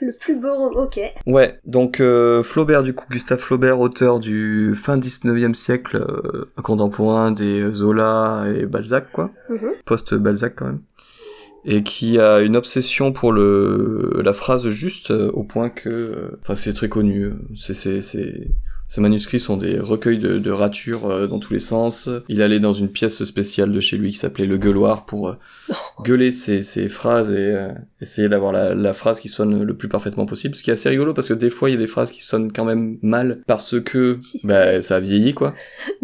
Le plus beau roman, ok. Ouais, donc Flaubert, du coup, Gustave Flaubert, auteur du fin 19e siècle, contemporain des Zola et Balzac, quoi. Post-Balzac, quand même. Et qui a une obsession pour la phrase juste, au point que... Enfin, c'est très connu. Ces manuscrits sont des recueils de ratures dans tous les sens. Il allait dans une pièce spéciale de chez lui qui s'appelait le gueuloir pour gueuler ses phrases et essayer d'avoir la phrase qui sonne le plus parfaitement possible. Ce qui est assez rigolo parce que des fois il y a des phrases qui sonnent quand même mal parce que ça a vieilli, quoi.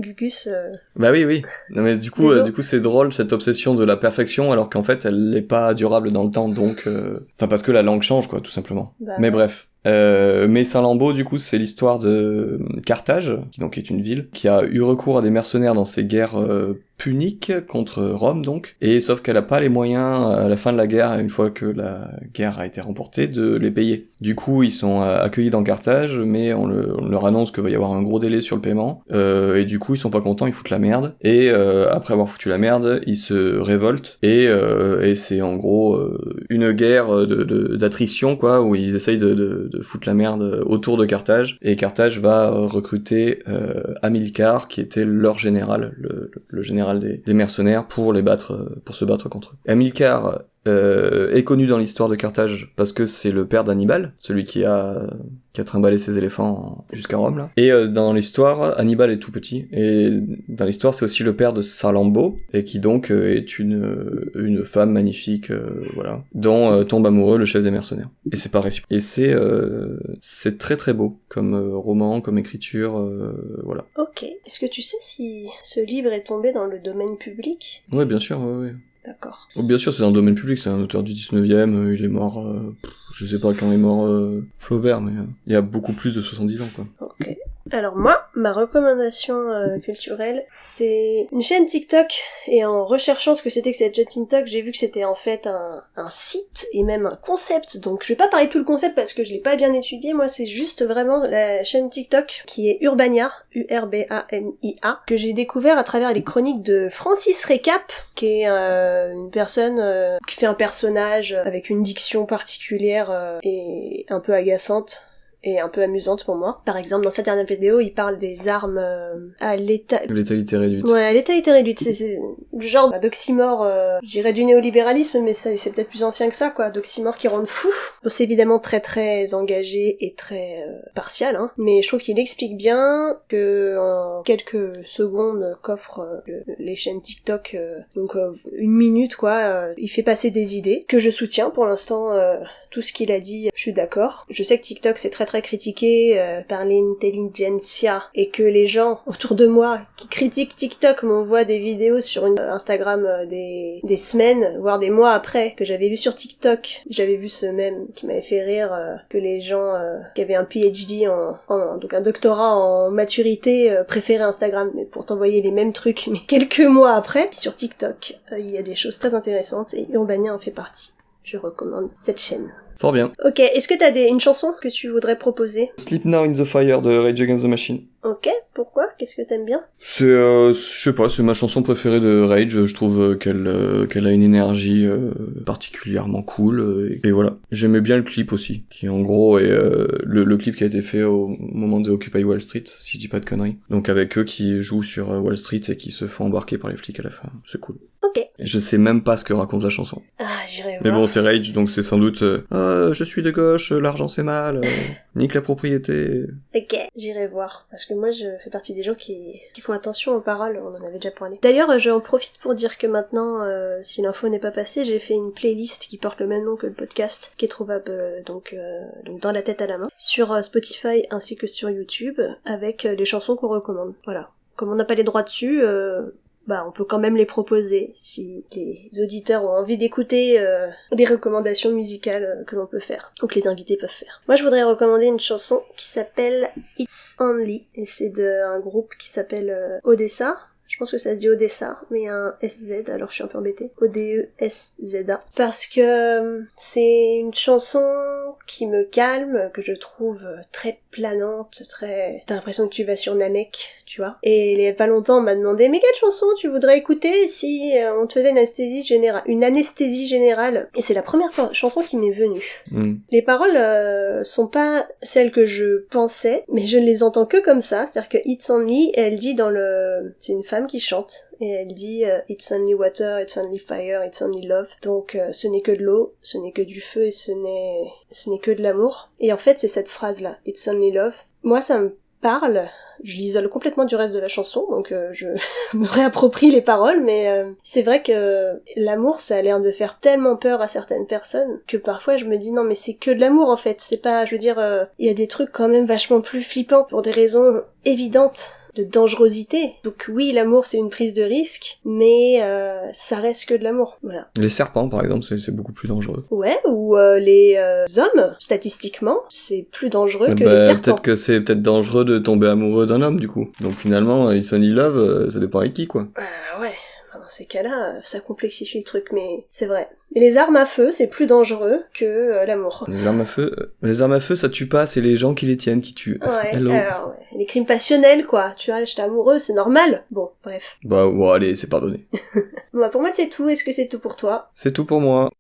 Gugus. Bah oui. Non mais du coup c'est drôle cette obsession de la perfection alors qu'en fait elle n'est pas durable dans le temps, donc enfin parce que la langue change, quoi, tout simplement. Mais bref. Mais Salammbô, du coup, c'est l'histoire de Carthage, qui donc est une ville, qui a eu recours à des mercenaires dans ses guerres puniques contre Rome, donc, et sauf qu'elle a pas les moyens, à la fin de la guerre, une fois que la guerre a été remportée, de les payer. Du coup, ils sont accueillis dans Carthage, mais on leur annonce qu'il va y avoir un gros délai sur le paiement, et du coup, ils sont pas contents, ils foutent la merde, et après avoir foutu la merde, ils se révoltent, et c'est en gros une guerre d'attrition, quoi, où ils essayent de foutre la merde autour de Carthage, et Carthage va recruter Hamilcar, qui était leur général, le général des mercenaires, pour se battre contre eux. Hamilcar est connu dans l'histoire de Carthage parce que c'est le père d'Hannibal, celui qui a trimballé ses éléphants jusqu'à Rome, là. Et dans l'histoire, Hannibal est tout petit, et dans l'histoire, c'est aussi le père de Salammbô, et qui donc est une femme magnifique, voilà, dont tombe amoureux le chef des mercenaires. Et c'est pas réciproque. Et c'est très très beau, comme roman, comme écriture, voilà. Ok. Est-ce que tu sais si ce livre est tombé dans le domaine public? Ouais, bien sûr, ouais. D'accord. Bien sûr, c'est un domaine public, c'est un auteur du 19e, il est mort, je sais pas quand est mort Flaubert, mais il y a beaucoup plus de 70 ans, quoi. Ok. Alors moi, ma recommandation culturelle, c'est une chaîne TikTok, et en recherchant ce que c'était que cette chaîne TikTok, j'ai vu que c'était en fait un site, et même un concept, donc je vais pas parler de tout le concept parce que je l'ai pas bien étudié, moi c'est juste vraiment la chaîne TikTok qui est Urbania, Urbania, que j'ai découvert à travers les chroniques de Francis Recap, qui est une personne qui fait un personnage avec une diction particulière et un peu agaçante, et un peu amusante pour moi. Par exemple, dans cette dernière vidéo, il parle des armes à l'état... Létalité réduite. Ouais, à l'étalité réduite. C'est le genre d'oxymore, je dirais du néolibéralisme, mais c'est peut-être plus ancien que ça, quoi. D'oxymore qui rendent fou. Donc c'est évidemment très très engagé et très partial, hein. Mais je trouve qu'il explique bien que en quelques secondes qu'offrent les chaînes TikTok, donc une minute, quoi, il fait passer des idées que je soutiens pour l'instant. Tout ce qu'il a dit, je suis d'accord. Je sais que TikTok c'est très très critiqué par l'intelligentsia, et que les gens autour de moi qui critiquent TikTok m'envoient des vidéos sur Instagram des semaines, voire des mois après, que j'avais vu sur TikTok. J'avais vu ce même qui m'avait fait rire, que les gens qui avaient un PhD donc un doctorat en maturité préféraient Instagram, mais pour t'envoyer les mêmes trucs, mais quelques mois après. Sur TikTok, il y a des choses très intéressantes, et Urbania en fait partie. Je recommande cette chaîne. Fort bien. Ok, est-ce que t'as une chanson que tu voudrais proposer? Sleep Now in the Fire de Rage Against the Machine. Ok, pourquoi? Qu'est-ce que t'aimes bien? C'est, je sais pas, c'est ma chanson préférée de Rage. Je trouve qu'elle a une énergie particulièrement cool. Et voilà. J'aimais bien le clip aussi, qui en gros est le clip qui a été fait au moment de Occupy Wall Street, si je dis pas de conneries. Donc avec eux qui jouent sur Wall Street et qui se font embarquer par les flics à la fin. C'est cool. Ok. Et je sais même pas ce que raconte la chanson. Ah, j'irai voir. Mais bon, c'est Rage, donc c'est sans doute je suis de gauche, l'argent c'est mal, nique la propriété. Ok, j'irai voir. Parce que moi, je fais partie des gens qui font attention aux paroles, on en avait déjà parlé. D'ailleurs, j'en profite pour dire que maintenant, si l'info n'est pas passée, j'ai fait une playlist qui porte le même nom que le podcast, qui est trouvable donc dans la tête à la main, sur Spotify ainsi que sur YouTube, avec les chansons qu'on recommande. Voilà. Comme on n'a pas les droits dessus, on peut quand même les proposer si les auditeurs ont envie d'écouter les recommandations musicales que l'on peut faire, ou que les invités peuvent faire. Moi, je voudrais recommander une chanson qui s'appelle It's Only, et c'est d'un groupe qui s'appelle Odessa. Je pense que ça se dit Odessa, mais un SZ, alors je suis un peu embêtée. O-D-E-S-Z-A. Parce que c'est une chanson qui me calme, que je trouve très planante, très... T'as l'impression que tu vas sur Namek, tu vois. Et il y a pas longtemps, on m'a demandé « Mais quelle chanson tu voudrais écouter si on te faisait une anesthésie générale ?» Une anesthésie générale. Et c'est la première chanson qui m'est venue. Les paroles sont pas celles que je pensais, mais je ne les entends que comme ça. C'est-à-dire que It's Only, elle dit dans le... C'est une femme qui chante, et elle dit It's only water, it's only fire, it's only love. Donc ce n'est que de l'eau, ce n'est que du feu, et ce n'est que de l'amour. Et en fait, c'est cette phrase-là, It's only love. Moi, ça me parle, je l'isole complètement du reste de la chanson, donc je me réapproprie les paroles, mais c'est vrai que l'amour, ça a l'air de faire tellement peur à certaines personnes, que parfois je me dis non mais c'est que de l'amour en fait, c'est pas, je veux dire, il y a des trucs quand même vachement plus flippants, pour des raisons évidentes de dangerosité. Donc oui, l'amour c'est une prise de risque, mais ça reste que de l'amour. Voilà. Les serpents par exemple, c'est beaucoup plus dangereux. Ouais, ou les hommes, statistiquement, c'est plus dangereux que les serpents. Peut-être que c'est dangereux de tomber amoureux d'un homme du coup. Donc finalement, It's Only Love, ça dépend avec qui quoi. Ouais. Dans ces cas-là, ça complexifie le truc, mais c'est vrai. Et les armes à feu, c'est plus dangereux que l'amour. Les armes à feu, ça tue pas, c'est les gens qui les tiennent qui tuent. Ouais, alors, ouais. Les crimes passionnels, quoi. Tu vois, j'étais amoureux, c'est normal. Bon, bref. Bon, allez, c'est pardonné. Bon, pour moi, c'est tout. Est-ce que c'est tout pour toi? C'est tout pour moi.